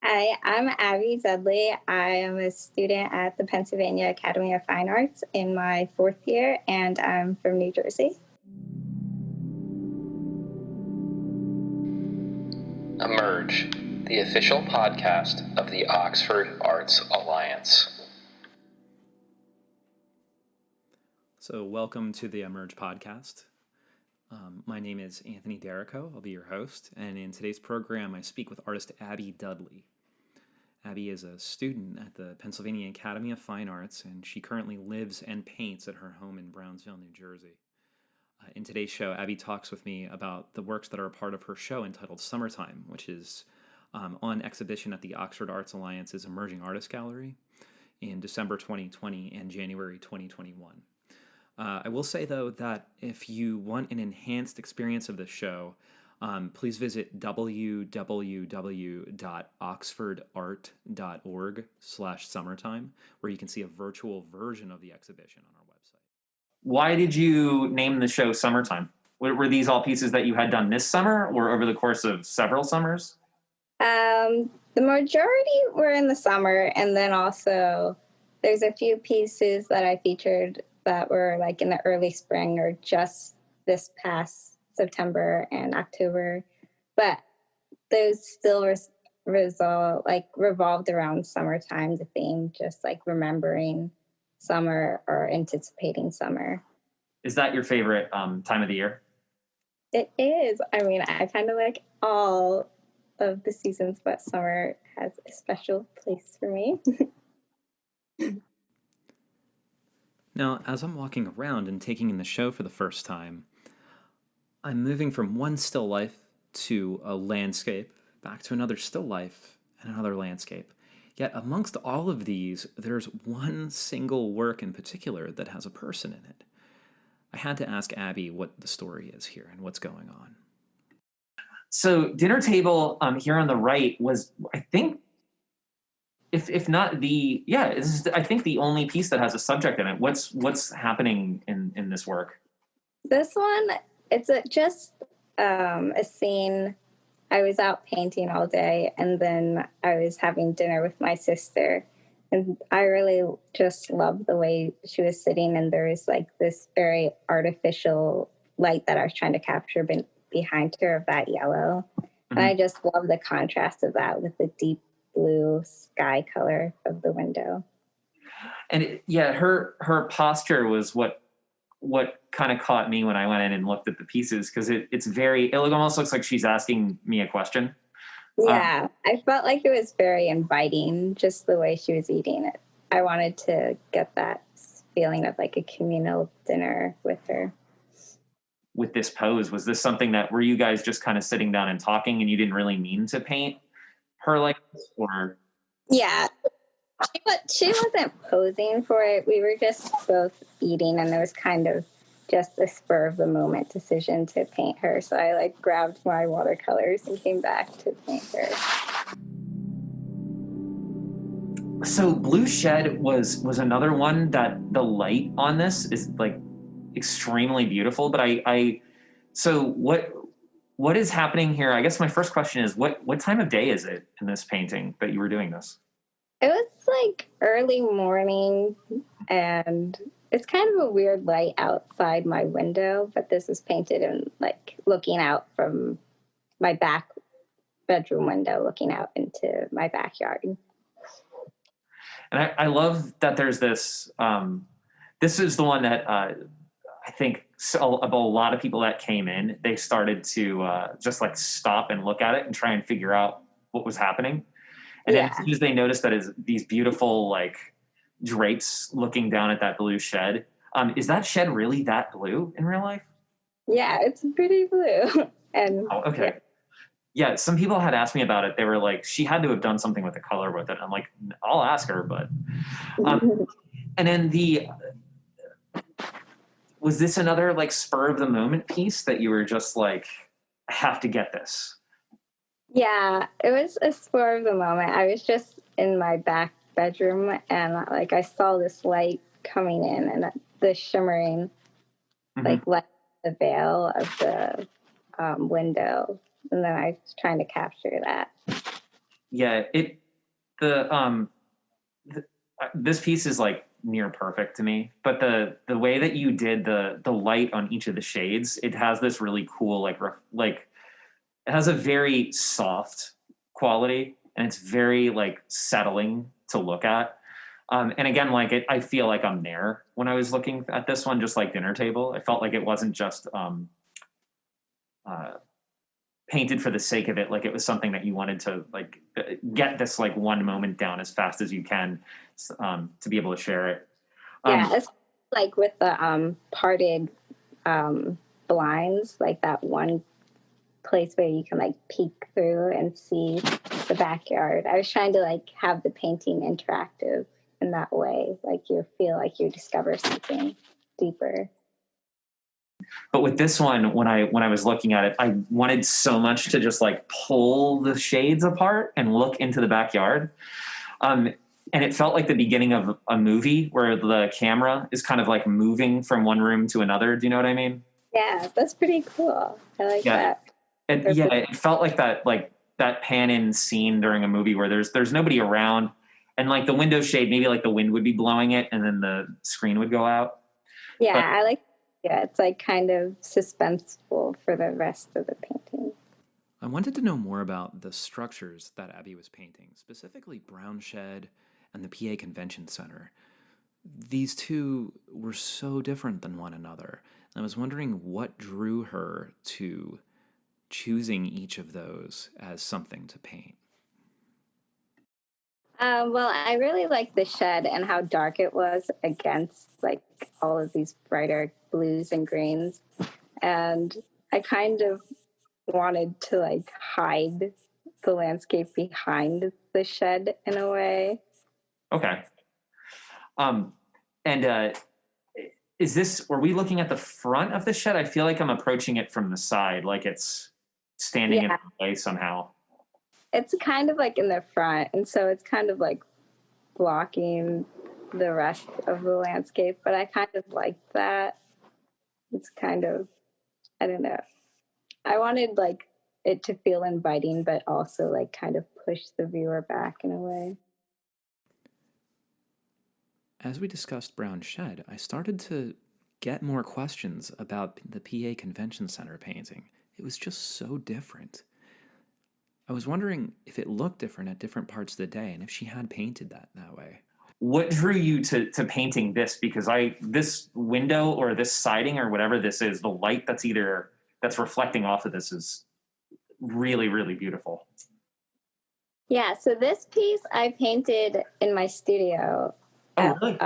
Hi, I'm Abby Dudley. I am a student at the Pennsylvania Academy of Fine Arts in my fourth year, and I'm from New Jersey. Emerge, the official podcast of the Oxford Arts Alliance. So, welcome to the Emerge podcast. My name is Anthony Derrico. I'll be your host, and in today's program, I speak with artist Abby Dudley. Abby is a student at the Pennsylvania Academy of Fine Arts, and she currently lives and paints at her home in Brownsville, New Jersey. In today's show, Abby talks with me about the works that are a part of her show entitled Summertime, which is on exhibition at the Oxford Arts Alliance's Emerging Artist Gallery in December 2020 and January 2021. I will say, though, that if you want an enhanced experience of the show, please visit www.oxfordart.org/summertime, where you can see a virtual version of the exhibition on our website. Why did you name the show Summertime? Were these all pieces that you had done this summer or over the course of several summers? The majority were in the summer, and then also there's a few pieces that I featured that were like in the early spring or just this past September and October, but those still revolved around summertime, the theme, just like remembering summer or anticipating summer. Is that your favorite time of the year? It is. I mean, I kind of like all of the seasons, but summer has a special place for me. Now, as I'm walking around and taking in the show for the first time, I'm moving from one still life to a landscape, back to another still life, and another landscape. Yet amongst all of these, there's one single work in particular that has a person in it. I had to ask Abby what the story is here and what's going on. So dinner table here on the right was, I think, if not the, this is, I think, the only piece that has a subject in it. What's happening in this work? This one, it's just a scene. I was out painting all day, and then I was having dinner with my sister, and I really just loved the way she was sitting, and there was like this very artificial light that I was trying to capture behind her of that yellow. Mm-hmm. And I just love the contrast of that with the deep blue sky color of the window. And her posture was what kind of caught me when I went in and looked at the pieces, because it almost looks like she's asking me a question. Yeah, I felt like it was very inviting, just the way she was eating it. I wanted to get that feeling of like a communal dinner with her. With this pose, was this something that, were you guys just kind of sitting down and talking and you didn't really mean to paint her like this, or? Yeah, she wasn't posing for it. We were just both eating, and it was kind of just a spur of the moment decision to paint her. So I like grabbed my watercolors and came back to paint her. So Blue Shed was another one that the light on this is like extremely beautiful. But so what is happening here? I guess my first question is, what time of day is it in this painting that you were doing this? It was like early morning, and it's kind of a weird light outside my window, but this is painted in like looking out from my back bedroom window, looking out into my backyard. And I love that there's this, this is the one that I think a lot of people that came in, they started to just like stop and look at it and try and figure out what was happening. And then as soon as they noticed that is these beautiful like drapes looking down at that blue shed. Is that shed really that blue in real life? Yeah, it's pretty blue. And okay. Yeah, some people had asked me about it. They were like, she had to have done something with the color with it. I'm like, I'll ask her, but. And then was this another like spur of the moment piece that you were just like, I have to get this? Yeah, it was a spur of the moment. I was just in my back bedroom, and like I saw this light coming in, and the shimmering like light the veil of the window, and then I was trying to capture that. Yeah, this piece is like near perfect to me, but the way that you did the light on each of the shades, it has this really cool like it has a very soft quality, and it's very like settling to look at. And again, like I feel like I'm there when I was looking at this one, just like Dinner Table. I felt like it wasn't just uh, painted for the sake of it. Like it was something that you wanted to like get this like one moment down as fast as you can, to be able to share it. Yeah, it's like with the parted blinds, like that one place where you can like peek through and see the backyard. I was trying to like have the painting interactive in that way, like you feel like you discover something deeper. But with this one, when I was looking at it, I wanted so much to just like pull the shades apart and look into the backyard. And it felt like the beginning of a movie where the camera is kind of like moving from one room to another. Do you know what I mean? Yeah, that's pretty cool. I like that. It felt like that pan in scene during a movie where there's nobody around, and like the window shade, maybe like the wind would be blowing it, and then the screen would go out. Yeah, But I like. Yeah, it's like kind of suspenseful for the rest of the painting. I wanted to know more about the structures that Abby was painting, specifically Brown Shed and the PA Convention Center. These two were so different than one another. And I was wondering what drew her to choosing each of those as something to paint. Well, I really liked the shed and how dark it was against like all of these brighter blues and greens. And I kind of wanted to like hide the landscape behind the shed in a way. okay. And were we looking at the front of the shed? I feel like I'm approaching it from the side, like it's standing in Yeah, the way somehow. it's kind of like in the front. And so it's kind of like blocking the rest of the landscape. But I kind of liked that. It's kind of, I don't know. I wanted like it to feel inviting, but also like kind of push the viewer back in a way. As we discussed Brown Shed, I started to get more questions about the PA Convention Center painting. It was just so different. I was wondering if it looked different at different parts of the day and if she had painted that way. What drew you to painting this? Because this window or this siding or whatever this is, the light that's reflecting off of this is really, really beautiful. Yeah, so this piece I painted in my studio. Oh, really?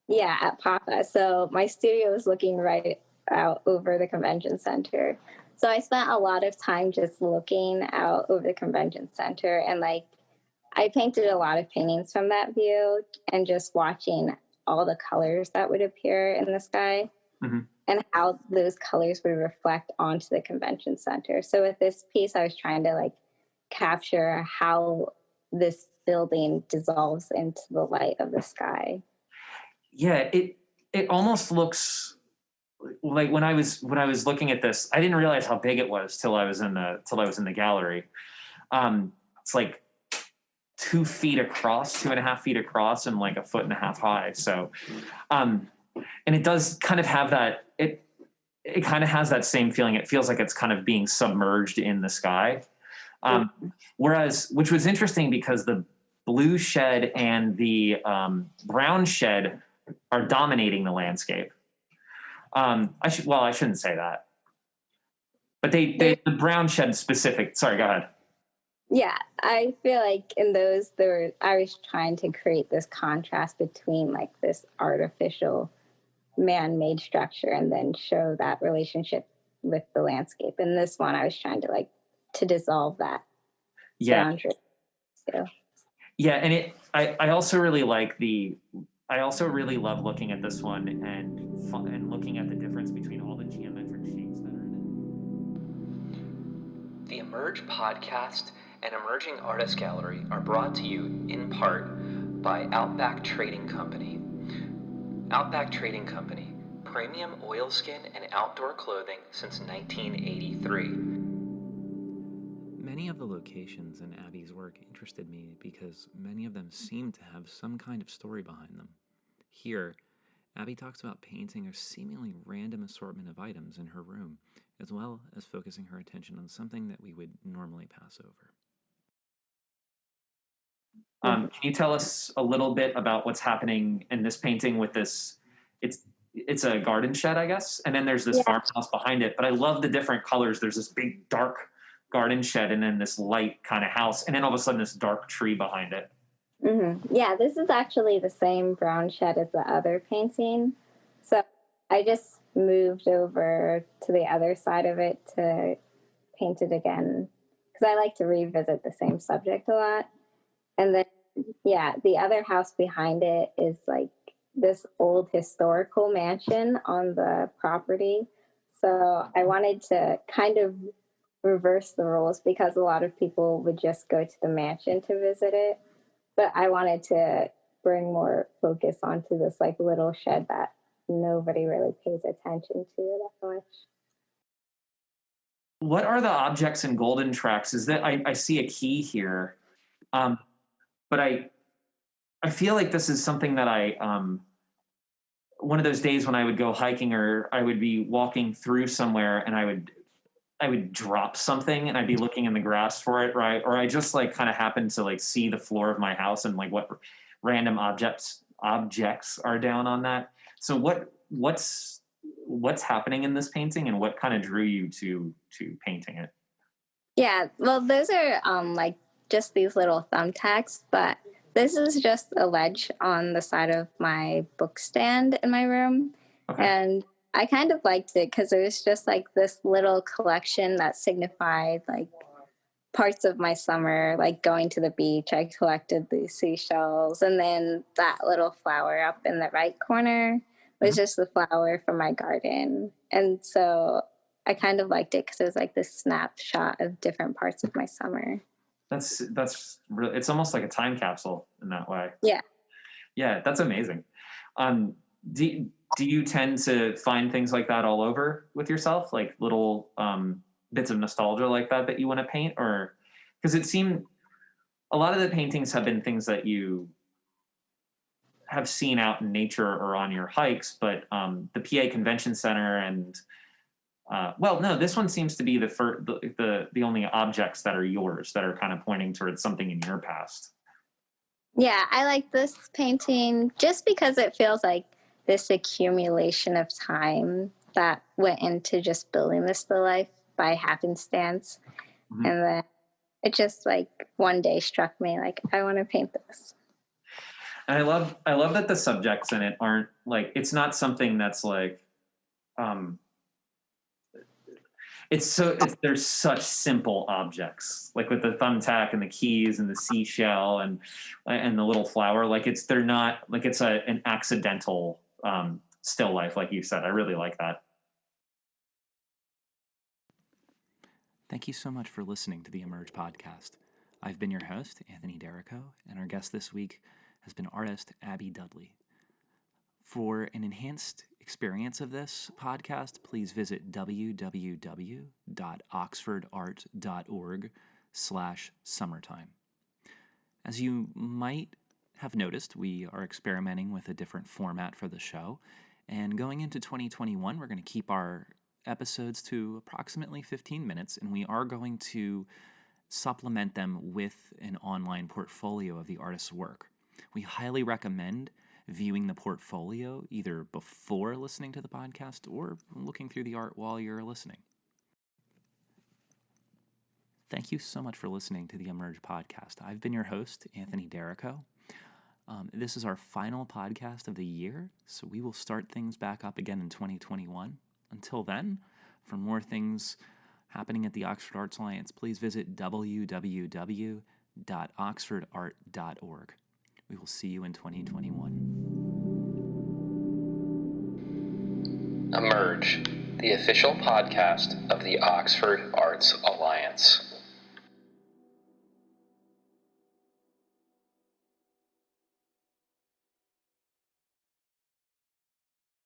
Yeah, at Papa. So my studio is looking right out over the convention center. So I spent a lot of time just looking out over the convention center, and like I painted a lot of paintings from that view and just watching all the colors that would appear in the sky, Mm-hmm. and how those colors would reflect onto the convention center. So with this piece, I was trying to like capture how this building dissolves into the light of the sky. Yeah, it almost looks like when I was looking at this, I didn't realize how big it was till I was in the gallery. It's like 2 feet across, 2.5 feet across, and like 1.5 feet high. So, and it does kind of have that. It kind of has that same feeling. It feels like it's kind of being submerged in the sky. Which was interesting because the blue shed and the brown shed are dominating the landscape. I shouldn't say that, but the brown shed specific. Sorry, go ahead. Yeah, I feel like in those I was trying to create this contrast between like this artificial man-made structure and then show that relationship with the landscape. In this one, I was trying to like to dissolve that boundary. So. Yeah, and I also really like I also really love looking at this one and looking at the difference between all the geometric shapes that are in The Emerge podcast and Emerging Artist Gallery are brought to you in part by Outback Trading Company. Outback Trading Company, premium oilskin and outdoor clothing since 1983. Many Many of the locations in Abby's work interested me because many of them seem to have some kind of story behind them. Here, Abby talks about painting a seemingly random assortment of items in her room, as well as focusing her attention on something that we would normally pass over. Can you tell us a little bit about what's happening in this painting with this? It's a garden shed, I guess, and then there's this farmhouse behind it. But I love the different colors. There's this big dark garden shed, and then this light kind of house, and then all of a sudden this dark tree behind it. Mm-hmm. Yeah, this is actually the same brown shed as the other painting. So I just moved over to the other side of it to paint it again because I like to revisit the same subject a lot. And then, yeah, the other house behind it is like this old historical mansion on the property. So I wanted to kind of reverse the rules because a lot of people would just go to the mansion to visit it. But I wanted to bring more focus onto this like little shed that nobody really pays attention to that much. What are the objects in Golden Tracks? Is that I see a key here, but I feel like this is something that one of those days when I would go hiking or I would be walking through somewhere and I would drop something and I'd be looking in the grass for it, right? Or I just like kind of happened to like see the floor of my house and like what random objects are down on that. So what's happening in this painting and what kind of drew you to painting it? Yeah, well, those are like just these little thumbtacks, but this is just a ledge on the side of my book stand in my room. Okay. And I kind of liked it because it was just like this little collection that signified like parts of my summer, like going to the beach. I collected these seashells. And then that little flower up in the right corner was just the flower from my garden. And so I kind of liked it because it was like this snapshot of different parts of my summer. That's really, it's almost like a time capsule in that way. Yeah, that's amazing. Do you tend to find things like that all over with yourself, like little bits of nostalgia like that you want to paint? Or because it seemed a lot of the paintings have been things that you have seen out in nature or on your hikes, but the PA Convention Center and this one seems to be the only objects that are yours that are kind of pointing towards something in your past. Yeah, I like this painting just because it feels like this accumulation of time that went into just building this still life by happenstance. Mm-hmm. And then it just like one day struck me like, I want to paint this. And I love that the subjects in it aren't like, it's not something that's like, there's such simple objects, like with the thumbtack and the keys and the seashell and the little flower. Like they're not like it's an accidental still life, like you said. I really like that. Thank you so much for listening to the Emerge podcast. I've been your host, Anthony Derrico, and our guest this week has been artist Abby Dudley. For an enhanced experience of this podcast, please visit www.oxfordart.org/summertime. As you might have noticed, we are experimenting with a different format for the show, and going into 2021, we're going to keep our episodes to approximately 15 minutes, and we are going to supplement them with an online portfolio of the artist's work. We highly recommend viewing the portfolio either before listening to the podcast or looking through the art while you're listening. Thank you so much for listening to the Emerge podcast. I've been your host, Anthony Derrico. This is our final podcast of the year, so we will start things back up again in 2021. Until then, for more things happening at the Oxford Arts Alliance, please visit www.oxfordart.org. We will see you in 2021. Emerge, the official podcast of the Oxford Arts Alliance.